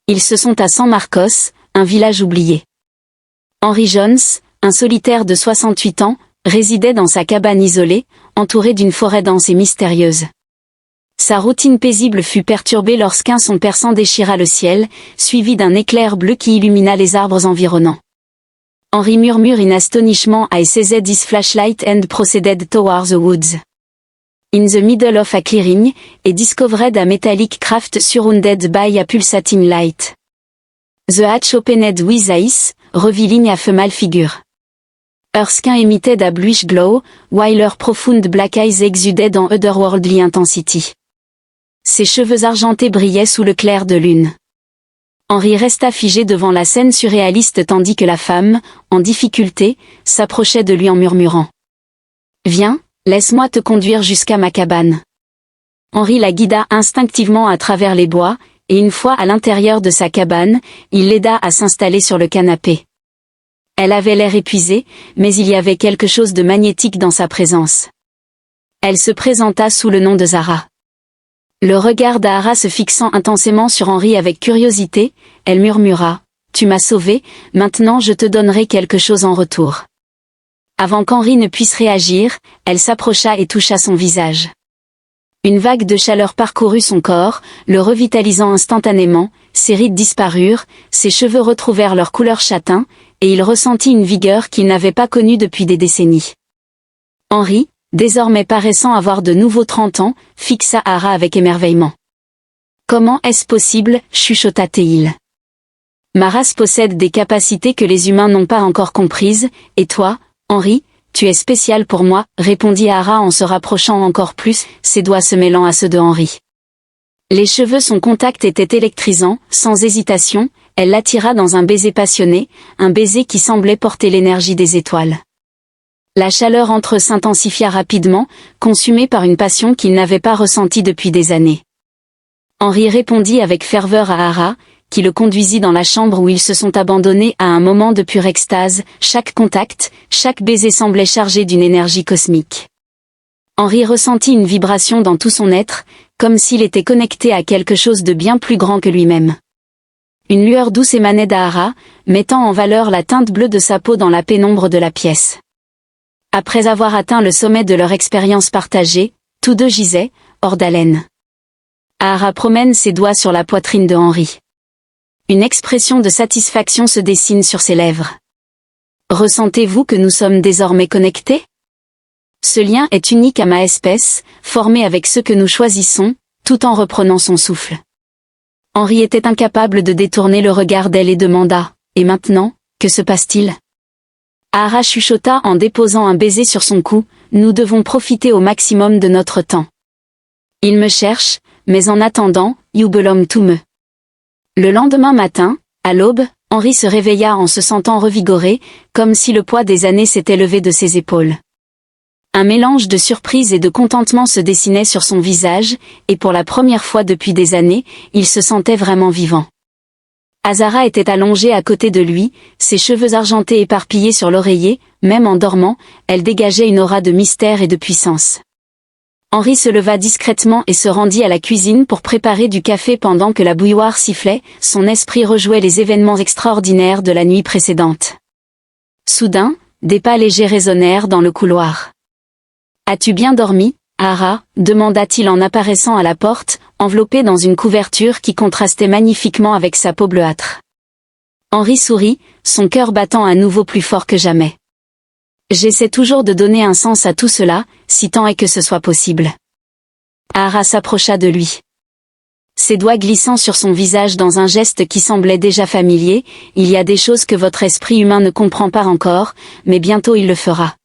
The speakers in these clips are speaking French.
Ils se sont à San Marcos, un village oublié. Henry Jones, un solitaire de 68 ans, résidait dans sa cabane isolée, entourée d'une forêt dense et mystérieuse. Sa routine paisible fut perturbée lorsqu'un son perçant déchira le ciel, suivi d'un éclair bleu qui illumina les arbres environnants. Henry murmure in astonishment I seized his flashlight and proceeded towards the woods. In the middle of a clearing, and discovered a metallic craft surrounded by a pulsating light. The hatch opened with ice, revealing a female figure. Her skin emitted a bluish glow, while her profound black eyes exuded an otherworldly intensity. Ses cheveux argentés brillaient sous le clair de lune. Henry resta figé devant la scène surréaliste tandis que la femme, en difficulté, s'approchait de lui en murmurant. « Viens, laisse-moi te conduire jusqu'à ma cabane. » Henry la guida instinctivement à travers les bois, et une fois à l'intérieur de sa cabane, il l'aida à s'installer sur le canapé. Elle avait l'air épuisée, mais il y avait quelque chose de magnétique dans sa présence. Elle se présenta sous le nom de Zara. Le regard d'Ahara se fixant intensément sur Henry avec curiosité, elle murmura « Tu m'as sauvé, maintenant je te donnerai quelque chose en retour. » Avant qu'Henry ne puisse réagir, elle s'approcha et toucha son visage. Une vague de chaleur parcourut son corps, le revitalisant instantanément, ses rides disparurent, ses cheveux retrouvèrent leur couleur châtain, et il ressentit une vigueur qu'il n'avait pas connue depuis des décennies. Henry, désormais paraissant avoir de nouveau 30 ans, fixa Ahara avec émerveillement. « Comment est-ce possible » chuchota-t-il. « Ma race possède des capacités que les humains n'ont pas encore comprises, et toi, Henry, tu es spécial pour moi, répondit Ahara en se rapprochant encore plus, ses doigts se mêlant à ceux de Henry. Les cheveux son contact était électrisant, sans hésitation, elle l'attira dans un baiser passionné, un baiser qui semblait porter l'énergie des étoiles. La chaleur entre eux s'intensifia rapidement, consumé par une passion qu'il n'avait pas ressentie depuis des années. Henry répondit avec ferveur à Ahara, qui le conduisit dans la chambre où ils se sont abandonnés à un moment de pure extase, chaque contact, chaque baiser semblait chargé d'une énergie cosmique. Henry ressentit une vibration dans tout son être, comme s'il était connecté à quelque chose de bien plus grand que lui-même. Une lueur douce émanait d'Ahara, mettant en valeur la teinte bleue de sa peau dans la pénombre de la pièce. Après avoir atteint le sommet de leur expérience partagée, tous deux gisaient, hors d'haleine. Ahara promène ses doigts sur la poitrine de Henry. Une expression de satisfaction se dessine sur ses lèvres. Ressentez-vous que nous sommes désormais connectés ? Ce lien est unique à ma espèce, formé avec ceux que nous choisissons, tout en reprenant son souffle. Henry était incapable de détourner le regard d'elle et demanda « Et maintenant, que se passe-t-il » Ahara chuchota en déposant un baiser sur son cou, « Nous devons profiter au maximum de notre temps. Il me cherche, mais en attendant, you belong to me. » Le lendemain matin, à l'aube, Henry se réveilla en se sentant revigoré, comme si le poids des années s'était levé de ses épaules. Un mélange de surprise et de contentement se dessinait sur son visage, et pour la première fois depuis des années, il se sentait vraiment vivant. Zara était allongée à côté de lui, ses cheveux argentés éparpillés sur l'oreiller, même en dormant, elle dégageait une aura de mystère et de puissance. Henry se leva discrètement et se rendit à la cuisine pour préparer du café pendant que la bouilloire sifflait, son esprit rejouait les événements extraordinaires de la nuit précédente. Soudain, des pas légers résonnèrent dans le couloir. « As-tu bien dormi, Ahara » demanda-t-il en apparaissant à la porte, enveloppé dans une couverture qui contrastait magnifiquement avec sa peau bleuâtre. Henry sourit, son cœur battant à nouveau plus fort que jamais. « J'essaie toujours de donner un sens à tout cela, si tant est que ce soit possible. » Ahara s'approcha de lui. Ses doigts glissant sur son visage dans un geste qui semblait déjà familier, « Il y a des choses que votre esprit humain ne comprend pas encore, mais bientôt il le fera.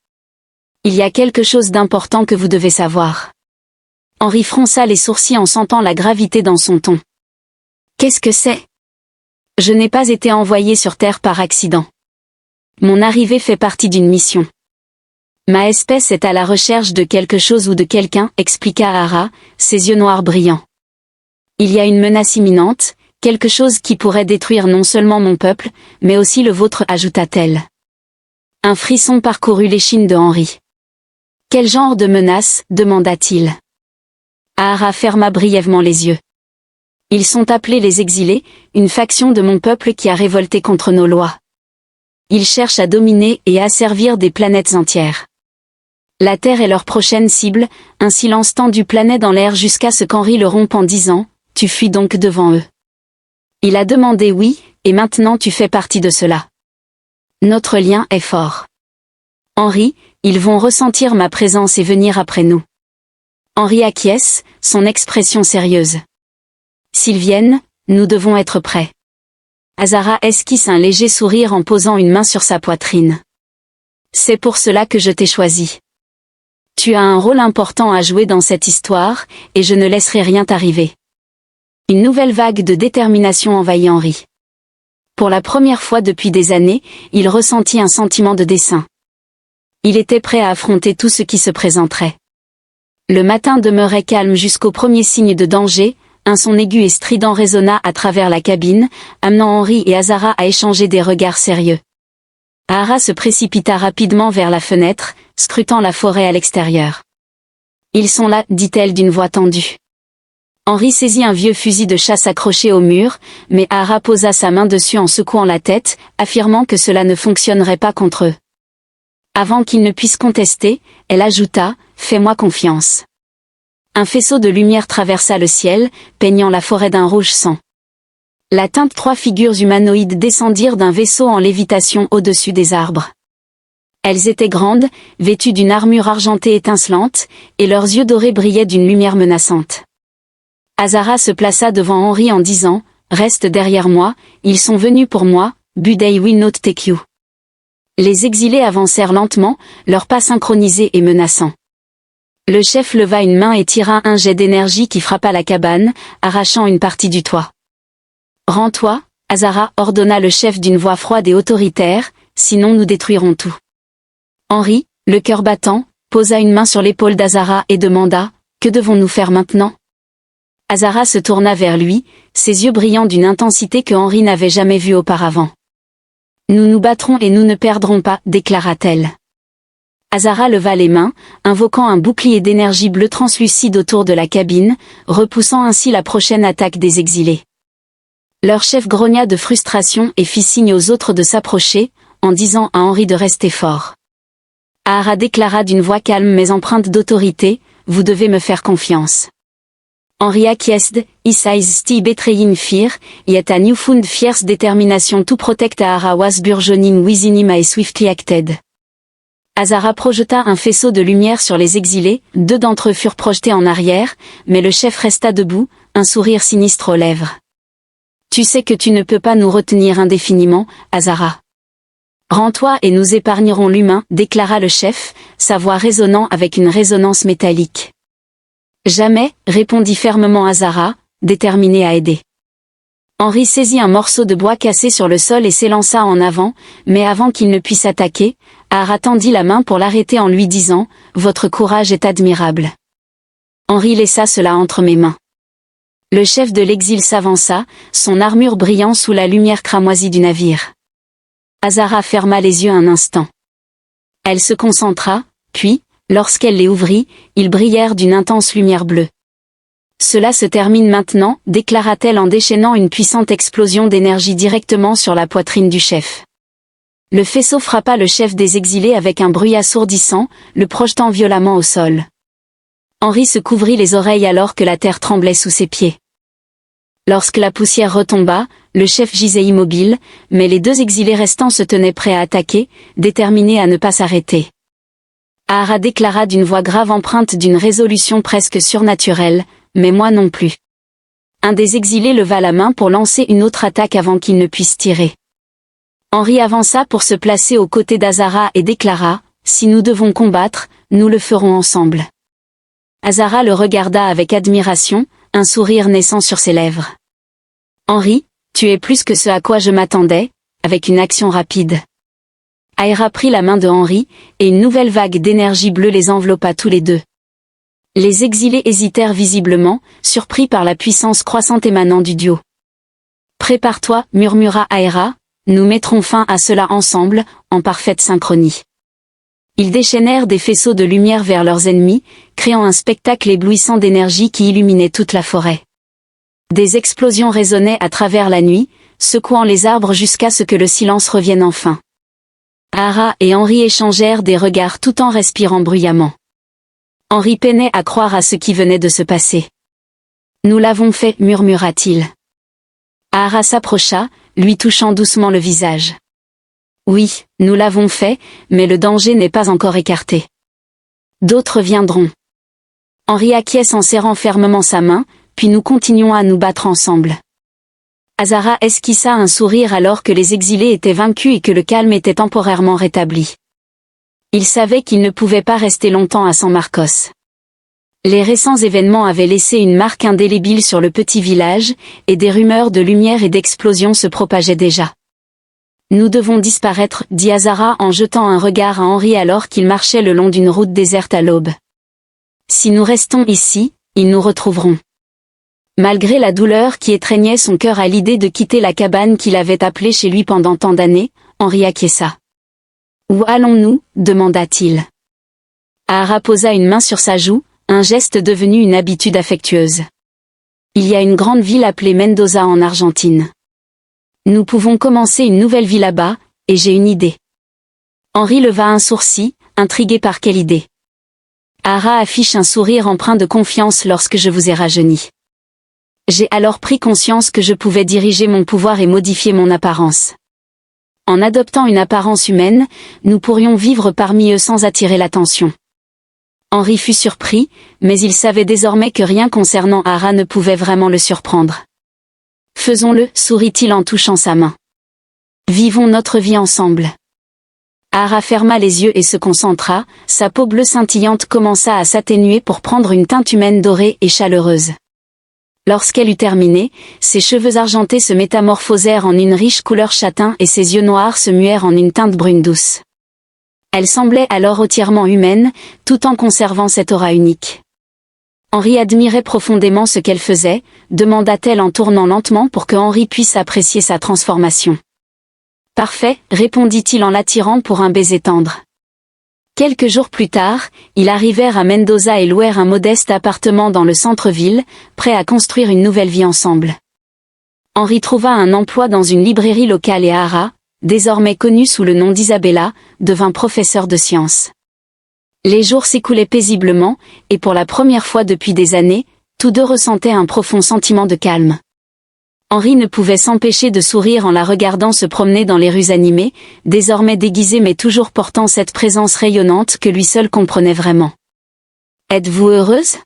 Il y a quelque chose d'important que vous devez savoir. » Henry fronça les sourcils en sentant la gravité dans son ton. « Qu'est-ce que c'est ? » « Je n'ai pas été envoyé sur Terre par accident. Mon arrivée fait partie d'une mission. Ma espèce est à la recherche de quelque chose ou de quelqu'un, expliqua Ahara, ses yeux noirs brillants. Il y a une menace imminente, quelque chose qui pourrait détruire non seulement mon peuple, mais aussi le vôtre, ajouta-t-elle. Un frisson parcourut l'échine de Henry. Quel genre de menace ? Demanda-t-il. Ahara ferma brièvement les yeux. Ils sont appelés les exilés, une faction de mon peuple qui a révolté contre nos lois. Ils cherchent à dominer et à asservir des planètes entières. La Terre est leur prochaine cible, un silence tendu planait dans l'air jusqu'à ce qu'Henri le rompe en disant « Tu fuis donc devant eux ». Il a demandé oui, et maintenant tu fais partie de cela. Notre lien est fort. Henri, ils vont ressentir ma présence et venir après nous. Henri acquiesce, son expression sérieuse. S'ils viennent, nous devons être prêts. Azara esquisse un léger sourire en posant une main sur sa poitrine. C'est pour cela que je t'ai choisi. Tu as un rôle important à jouer dans cette histoire, et je ne laisserai rien t'arriver. Une nouvelle vague de détermination envahit Henri. Pour la première fois depuis des années, il ressentit un sentiment de dessein. Il était prêt à affronter tout ce qui se présenterait. Le matin demeurait calme jusqu'au premier signe de danger, un son aigu et strident résonna à travers la cabine, amenant Henri et Azara à échanger des regards sérieux. Ahara se précipita rapidement vers la fenêtre, scrutant la forêt à l'extérieur. « Ils sont là, dit-elle d'une voix tendue. » Henri saisit un vieux fusil de chasse accroché au mur, mais Ahara posa sa main dessus en secouant la tête, affirmant que cela ne fonctionnerait pas contre eux. Avant qu'il ne puisse contester, elle ajouta « Fais-moi confiance. » Un faisceau de lumière traversa le ciel, peignant la forêt d'un rouge sang. La teinte 3 figures humanoïdes descendirent d'un vaisseau en lévitation au-dessus des arbres. Elles étaient grandes, vêtues d'une armure argentée étincelante, et leurs yeux dorés brillaient d'une lumière menaçante. Azara se plaça devant Henri en disant « Reste derrière moi, ils sont venus pour moi, but they will not take you. » Les exilés avancèrent lentement, leurs pas synchronisés et menaçants. Le chef leva une main et tira un jet d'énergie qui frappa la cabane, arrachant une partie du toit. « Rends-toi, Azara, ordonna le chef d'une voix froide et autoritaire, sinon nous détruirons tout. » Henri, le cœur battant, posa une main sur l'épaule d'Azara et demanda « Que devons-nous faire maintenant ?» Azara se tourna vers lui, ses yeux brillant d'une intensité que Henri n'avait jamais vue auparavant. « Nous nous battrons et nous ne perdrons pas, déclara-t-elle. Azara leva les mains, invoquant un bouclier d'énergie bleue translucide autour de la cabine, repoussant ainsi la prochaine attaque des exilés. Leur chef grogna de frustration et fit signe aux autres de s'approcher, en disant à Henri de rester fort. Ahara déclara d'une voix calme mais empreinte d'autorité, « Vous devez me faire confiance. » Henri acquiesced, His eyes still betraying fear, yet a newfound fierce determination to protect Ahara was burgeoning within him and swiftly acted. Azara projeta un faisceau de lumière sur les exilés, 2 d'entre eux furent projetés en arrière, mais le chef resta debout, un sourire sinistre aux lèvres. « Tu sais que tu ne peux pas nous retenir indéfiniment, Azara. Rends-toi et nous épargnerons l'humain, déclara le chef, sa voix résonnant avec une résonance métallique. « Jamais, répondit fermement Azara, déterminé à aider. Henri saisit un morceau de bois cassé sur le sol et s'élança en avant, mais avant qu'il ne puisse attaquer, Ahara tendit la main pour l'arrêter en lui disant « Votre courage est admirable. » Henri laissa cela entre mes mains. Le chef de l'exil s'avança, son armure brillant sous la lumière cramoisie du navire. Azara ferma les yeux un instant. Elle se concentra, puis, lorsqu'elle les ouvrit, ils brillèrent d'une intense lumière bleue. Cela se termine maintenant, déclara-t-elle en déchaînant une puissante explosion d'énergie directement sur la poitrine du chef. Le faisceau frappa le chef des exilés avec un bruit assourdissant, le projetant violemment au sol. Henri se couvrit les oreilles alors que la terre tremblait sous ses pieds. Lorsque la poussière retomba, le chef gisait immobile, mais les 2 exilés restants se tenaient prêts à attaquer, déterminés à ne pas s'arrêter. Ahara déclara d'une voix grave empreinte d'une résolution presque surnaturelle, « Mais moi non plus. » Un des exilés leva la main pour lancer une autre attaque avant qu'il ne puisse tirer. Henri avança pour se placer aux côtés d'Azara et déclara « Si nous devons combattre, nous le ferons ensemble. » Azara le regarda avec admiration, un sourire naissant sur ses lèvres. « Henri, tu es plus que ce à quoi je m'attendais, » avec une action rapide. Ahara prit la main de Henri, et une nouvelle vague d'énergie bleue les enveloppa tous les deux. Les exilés hésitèrent visiblement, surpris par la puissance croissante émanant du duo. « Prépare-toi, murmura Ahara, nous mettrons fin à cela ensemble, en parfaite synchronie. » Ils déchaînèrent des faisceaux de lumière vers leurs ennemis, créant un spectacle éblouissant d'énergie qui illuminait toute la forêt. Des explosions résonnaient à travers la nuit, secouant les arbres jusqu'à ce que le silence revienne enfin. Ara et Henri échangèrent des regards tout en respirant bruyamment. Henri peinait à croire à ce qui venait de se passer. « Nous l'avons fait » murmura-t-il. Ara s'approcha, lui touchant doucement le visage. « Oui, nous l'avons fait, mais le danger n'est pas encore écarté. D'autres viendront. » Henri acquiesce en serrant fermement sa main, puis nous continuons à nous battre ensemble. Azara esquissa un sourire alors que les exilés étaient vaincus et que le calme était temporairement rétabli. Il savait qu'il ne pouvait pas rester longtemps à San Marcos. Les récents événements avaient laissé une marque indélébile sur le petit village, et des rumeurs de lumière et d'explosions se propageaient déjà. « Nous devons disparaître » dit Azara en jetant un regard à Henri alors qu'il marchait le long d'une route déserte à l'aube. « Si nous restons ici, ils nous retrouveront. » Malgré la douleur qui étreignait son cœur à l'idée de quitter la cabane qu'il avait appelée chez lui pendant tant d'années, Henri acquiesça. « Où allons-nous » demanda-t-il. Ara posa une main sur sa joue, un geste devenu une habitude affectueuse. « Il y a une grande ville appelée Mendoza en Argentine. Nous pouvons commencer une nouvelle vie là-bas, et j'ai une idée. » Henri leva un sourcil, intrigué par quelle idée. Ara affiche un sourire empreint de confiance lorsque je vous ai rajeuni. J'ai alors pris conscience que je pouvais diriger mon pouvoir et modifier mon apparence. En adoptant une apparence humaine, nous pourrions vivre parmi eux sans attirer l'attention. Henri fut surpris, mais il savait désormais que rien concernant Ara ne pouvait vraiment le surprendre. Faisons-le, sourit-il en touchant sa main. Vivons notre vie ensemble. Ara ferma les yeux et se concentra, sa peau bleue scintillante commença à s'atténuer pour prendre une teinte humaine dorée et chaleureuse. Lorsqu'elle eut terminé, ses cheveux argentés se métamorphosèrent en une riche couleur châtain et ses yeux noirs se muèrent en une teinte brune douce. Elle semblait alors entièrement humaine, tout en conservant cette aura unique. Henri admirait profondément ce qu'elle faisait, demanda-t-elle en tournant lentement pour que Henri puisse apprécier sa transformation. « Parfait » répondit-il en l'attirant pour un baiser tendre. Quelques jours plus tard, ils arrivèrent à Mendoza et louèrent un modeste appartement dans le centre-ville, prêts à construire une nouvelle vie ensemble. Henri trouva un emploi dans une librairie locale et Ara, désormais connue sous le nom d'Isabella, devint professeur de sciences. Les jours s'écoulaient paisiblement, et pour la première fois depuis des années, tous deux ressentaient un profond sentiment de calme. Henri ne pouvait s'empêcher de sourire en la regardant se promener dans les rues animées, désormais déguisée mais toujours portant cette présence rayonnante que lui seul comprenait vraiment. « Êtes-vous heureuse ?»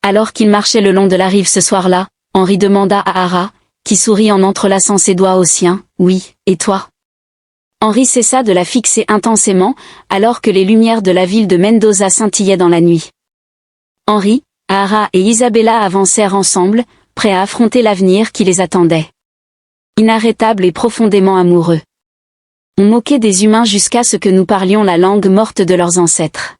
Alors qu'il marchait le long de la rive ce soir-là, Henri demanda à Ara, qui sourit en entrelaçant ses doigts aux siens, « Oui, et toi ?» Henri cessa de la fixer intensément, alors que les lumières de la ville de Mendoza scintillaient dans la nuit. Henri, Ara et Isabella avancèrent ensemble, prêts à affronter l'avenir qui les attendait. Inarrêtables et profondément amoureux. On moquait des humains jusqu'à ce que nous parlions la langue morte de leurs ancêtres.